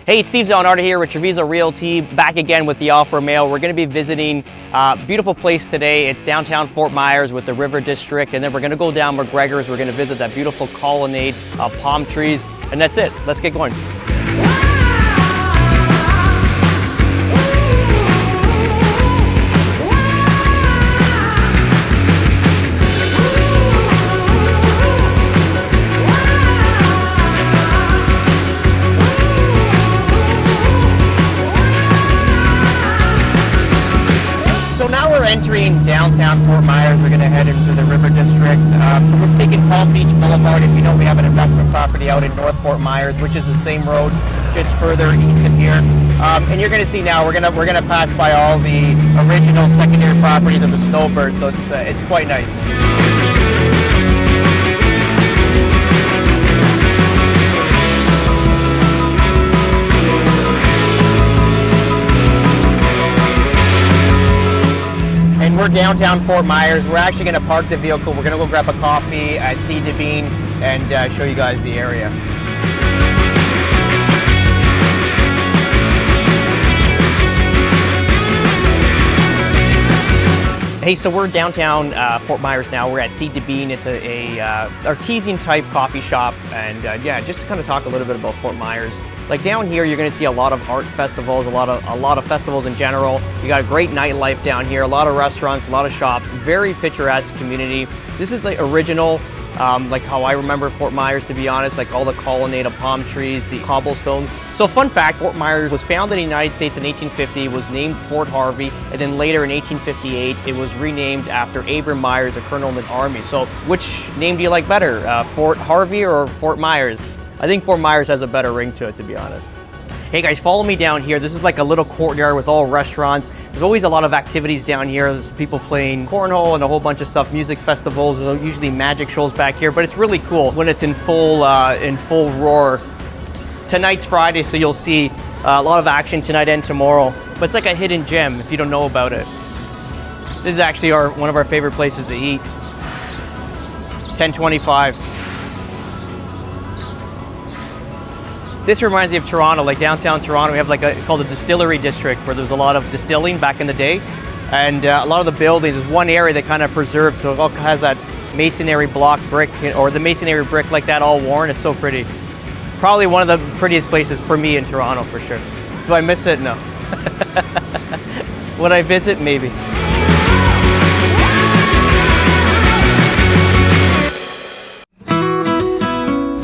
Hey, it's Steve Zanardi here with Treviso Realty, back again with the Alpha Mail. We're going to be visiting a beautiful place today. It's downtown Fort Myers with the River District, and then we're going to go down McGregors. We're going to visit that beautiful colonnade of palm trees, and that's it. Let's get going. So now we're entering downtown Fort Myers. We're going to head into the River District. So we're taking Palm Beach Boulevard. If you know, we have an investment property out in North Fort Myers, which is the same road just further east of here. And you're going to see now we're going to pass by all the original secondary properties of the snowbird. So it's quite nice. And we're downtown Fort Myers. We're actually going to park the vehicle. We're going to go grab a coffee at C. Devine and show you guys the area. Hey, so we're downtown Fort Myers now. We're at C. Devine. It's a artesian type coffee shop, and yeah, just to kind of talk a little bit about Fort Myers. Like down here, you're going to see a lot of art festivals, a lot of festivals in general. You got a great nightlife down here, a lot of restaurants, a lot of shops, very picturesque community. This is the original, like how I remember Fort Myers, to be honest, like all the colonnade of palm trees, the cobblestones. So fun fact, Fort Myers was founded in the United States in 1850, was named Fort Harvey, and then later in 1858, it was renamed after Abram Myers, a colonel in the army. So which name do you like better, Fort Harvey or Fort Myers? I think Fort Myers has a better ring to it, to be honest. Hey guys, follow me down here. This is like a little courtyard with all restaurants. There's always a lot of activities down here. There's people playing cornhole and a whole bunch of stuff, music festivals. There's usually magic shows back here, but it's really cool when it's in full roar. Tonight's Friday, so you'll see a lot of action tonight and tomorrow. But it's like a hidden gem if you don't know about it. This is actually one of our favorite places to eat. 1025. This reminds me of Toronto, like downtown Toronto. We have like called the Distillery District, where there's a lot of distilling back in the day. And a lot of the buildings, there's one area that kind of preserved, so it all has that masonry block brick, or the masonry brick like that all worn. It's so pretty. Probably one of the prettiest places for me in Toronto, for sure. Do I miss it? No. Would I visit? Maybe.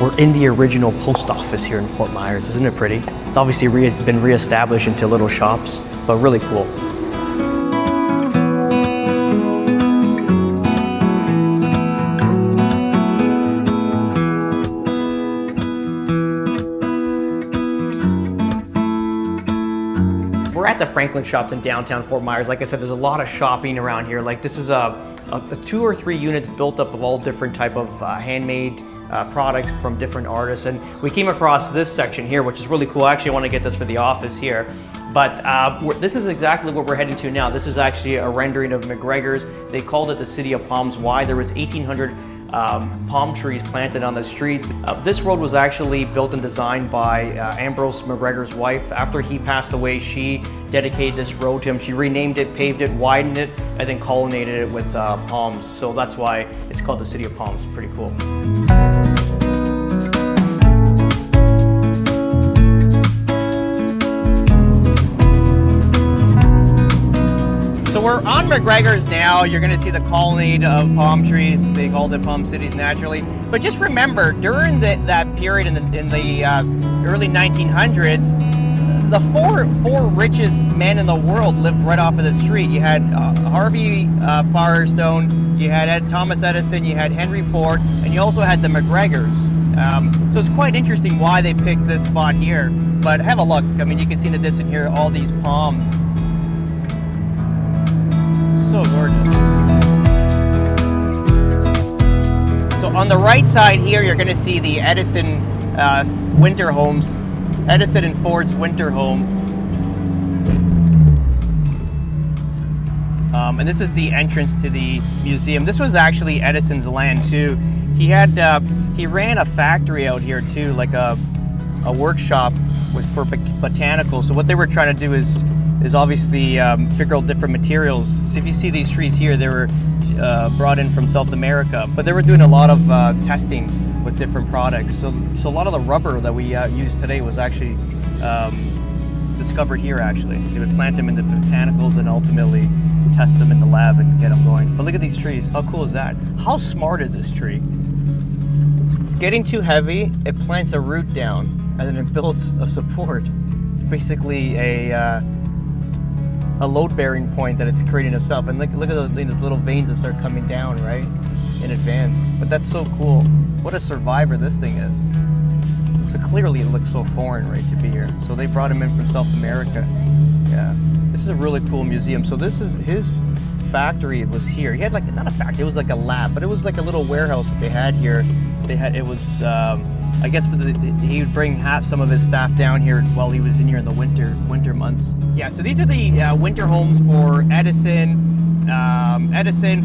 We're in the original post office here in Fort Myers. Isn't it pretty? It's obviously been reestablished into little shops, but really cool. We're at the Franklin Shops in downtown Fort Myers. Like I said, there's a lot of shopping around here. Like this is a 2 or 3 units built up of all different type of handmade products from different artists, and we came across this section here, which is really cool. I actually want to get this for the office here, but this is exactly what we're heading to now. This is actually a rendering of McGregors. They called it the City of Palms. Why? There was 1,800 palm trees planted on the street. This road was actually built and designed by Ambrose McGregor's wife. After he passed away, she dedicated this road to him. She renamed it, paved it, widened it, and then colonnaded it with palms. So that's why it's called the City of Palms. Pretty cool. So we're on McGregors now. You're going to see the colonnade of palm trees. They called it Palm Cities naturally. But just remember, during that period in the early 1900s, the four richest men in the world lived right off of the street. You had Harvey Firestone, you had Thomas Edison, you had Henry Ford, and you also had the McGregors. So it's quite interesting why they picked this spot here. But have a look. I mean, you can see in the distance here all these palms. So gorgeous. So on the right side here, you're going to see the Edison winter homes, Edison and Ford's winter home. And this is the entrance to the museum. This was actually Edison's land too. He ran a factory out here too, like a workshop was for botanical. So what they were trying to do is obviously figure out different materials. So if you see these trees here, they were brought in from South America, but they were doing a lot of testing with different products. So a lot of the rubber that we use today was actually discovered here. Actually, they would plant them in the botanicals and ultimately test them in the lab and get them going. But look at these trees. How cool is that? How smart is this tree? It's getting too heavy. It plants a root down and then it builds a support. It's basically a load-bearing point that it's creating itself. And look at these little veins that start coming down, right, in advance. But that's so cool. What a survivor this thing is. So clearly it looks so foreign, right, to be here. So they brought him in from South America. Yeah, this is a really cool museum. So this is his factory. It was here. He had like, not a factory, it was like a lab, but it was like a little warehouse that they had here. It was, I guess he would bring some of his staff down here while he was in here in the winter months. Yeah, so these are the winter homes for Edison,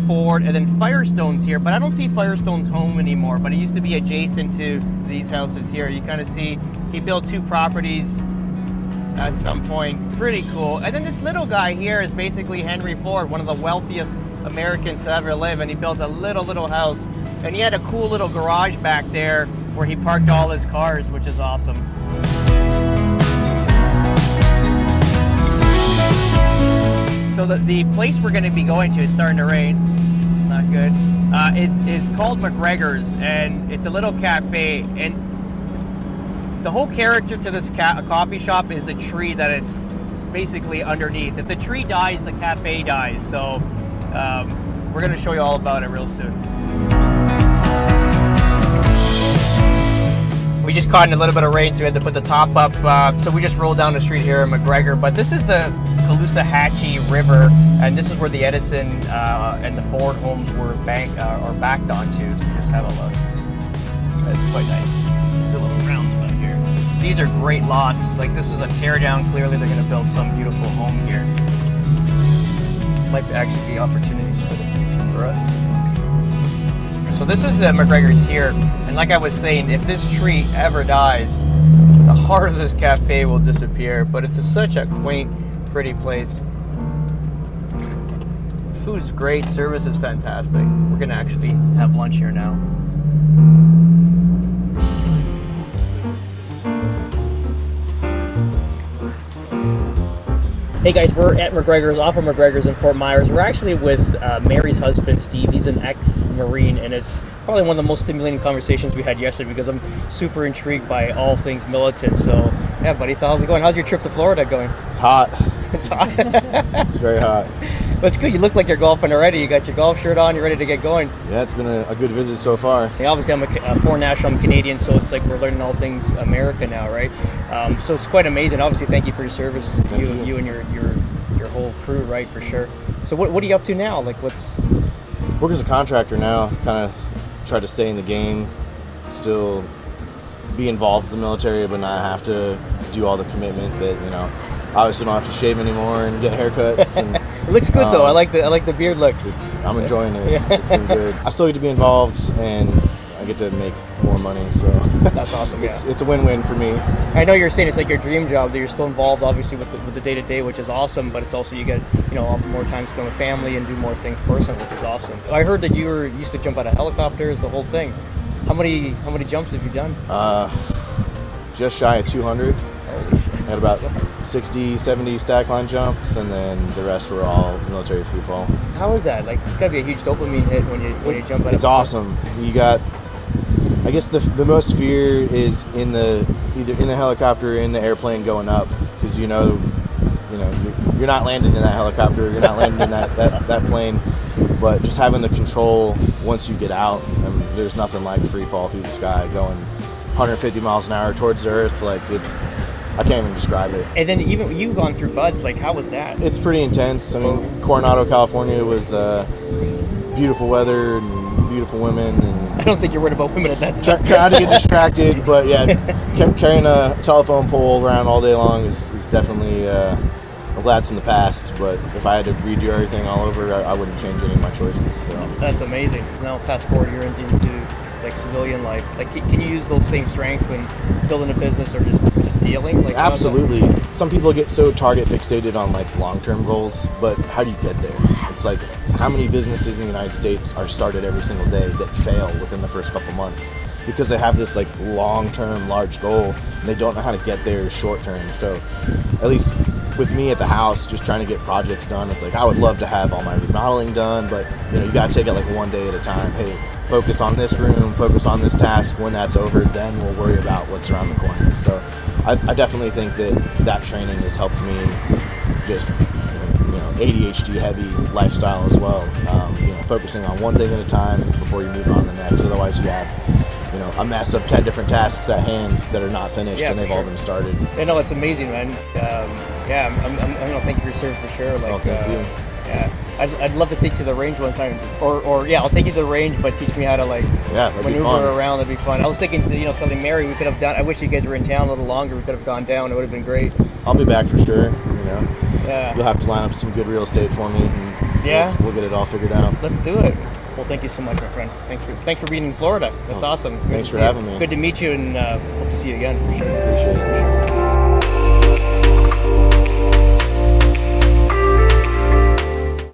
Ford, and then Firestone's here, but I don't see Firestone's home anymore, but it used to be adjacent to these houses here. You kind of see he built 2 properties at some point. Pretty cool. And then this little guy here is basically Henry Ford, one of the wealthiest Americans to ever live, and he built a little house, and he had a cool little garage back there where he parked all his cars, which is awesome. So the place we're going to be going to, it's starting to rain, not good, is called McGregors, and it's a little cafe, and the whole character to this coffee shop is the tree that it's basically underneath. If the tree dies, the cafe dies, so we're going to show you all about it real soon. We just caught in a little bit of rain, so we had to put the top up. So we just rolled down the street here in McGregor. But this is the Caloosahatchee River, and this is where the Edison and the Ford homes were backed onto. So just have a look. That's quite nice. Do a little roundabout here. These are great lots. Like, this is a tear down. Clearly, they're going to build some beautiful home here. Might actually be opportunities for the future for us. So this is the McGregors here, and like I was saying, if this tree ever dies, the heart of this cafe will disappear, but it's such a quaint, pretty place. Food's great, service is fantastic. We're gonna actually have lunch here now. Hey guys, we're at McGregors, off of McGregors in Fort Myers. We're actually with Mary's husband, Steve. He's an ex-Marine, and it's probably one of the most stimulating conversations we had yesterday because I'm super intrigued by all things militant. So, yeah, buddy, so how's it going? How's your trip to Florida going? It's hot. It's hot? It's very hot. That's good. You look like you're golfing already. You got your golf shirt on. You're ready to get going. Yeah, it's been a good visit so far. Yeah, obviously, I'm a foreign national. I'm Canadian, so it's like we're learning all things America now, right? So it's quite amazing. Obviously, thank you for your service, you and your whole crew, right, for sure. So what are you up to now? Like, what's... Work as a contractor now. Kind of try to stay in the game, still be involved with the military, but not have to do all the commitment that, you know, obviously don't have to shave anymore and get haircuts. And, it looks good though. I like the beard look. I'm enjoying it. It's been good. I still get to be involved, and I get to make more money. So that's awesome. Yeah. It's a win-win for me. I know you're saying it's like your dream job, that you're still involved, obviously, with the day-to-day, which is awesome. But it's also you get more time to spend with family and do more things personal, which is awesome. I heard that you used to jump out of helicopters, the whole thing. How many jumps have you done? Just shy of 200. Holy shit. I had about 60, 70 stack line jumps, and then the rest were all military free fall. How is that? Like, it's got to be a huge dopamine hit when you jump out. It's awesome. You got, I guess the most fear is either in the helicopter or in the airplane going up, because you're not landing in that helicopter, you're not landing in that plane, but just having the control once you get out. I mean, there's nothing like free fall through the sky going 150 miles an hour towards the earth. Like, I can't even describe it. And then even you've gone through buds. Like, how was that? It's pretty intense. I mean, Coronado, California was beautiful weather and beautiful women. And I don't think you're worried about women at that time. Trying to get distracted, but yeah, carrying a telephone pole around all day long is definitely, I'm glad it's in the past, but if I had to redo everything all over, I wouldn't change any of my choices. So that's amazing. Now fast forward, you're into like civilian life. Like, can you use those same strengths when building a business or just dealing? Like Absolutely. Some people get so target fixated on like long-term goals, but how do you get there? It's like, how many businesses in the United States are started every single day that fail within the first couple months because they have this like long-term large goal and they don't know how to get there short-term. So at least with me at the house, just trying to get projects done, it's like I would love to have all my remodeling done, but you got to take it like one day at a time. Hey, focus on this room, focus on this task. When that's over, then we'll worry about what's around the corner. So I definitely think that training has helped me just ADHD heavy lifestyle as well. Focusing on one thing at a time before you move on to the next. Otherwise you have a mess of 10 different tasks at hand that are not finished and they've all been started. No, it's amazing, man. I'm gonna thank you for your service for sure. Like, thank you. Yeah, I'd love to take you to the range one time, or I'll take you to the range, but teach me how to like maneuver around. That'd be fun. I was thinking, telling Mary we could have done. I wish you guys were in town a little longer. We could have gone down. It would have been great. I'll be back for sure. Yeah. You'll have to line up some good real estate for me. And we'll get it all figured out. Let's do it. Well, thank you so much, my friend. Thanks for being in Florida. That's awesome. Thanks for having me. Good to meet you, and hope to see you again for sure. Appreciate it. For sure.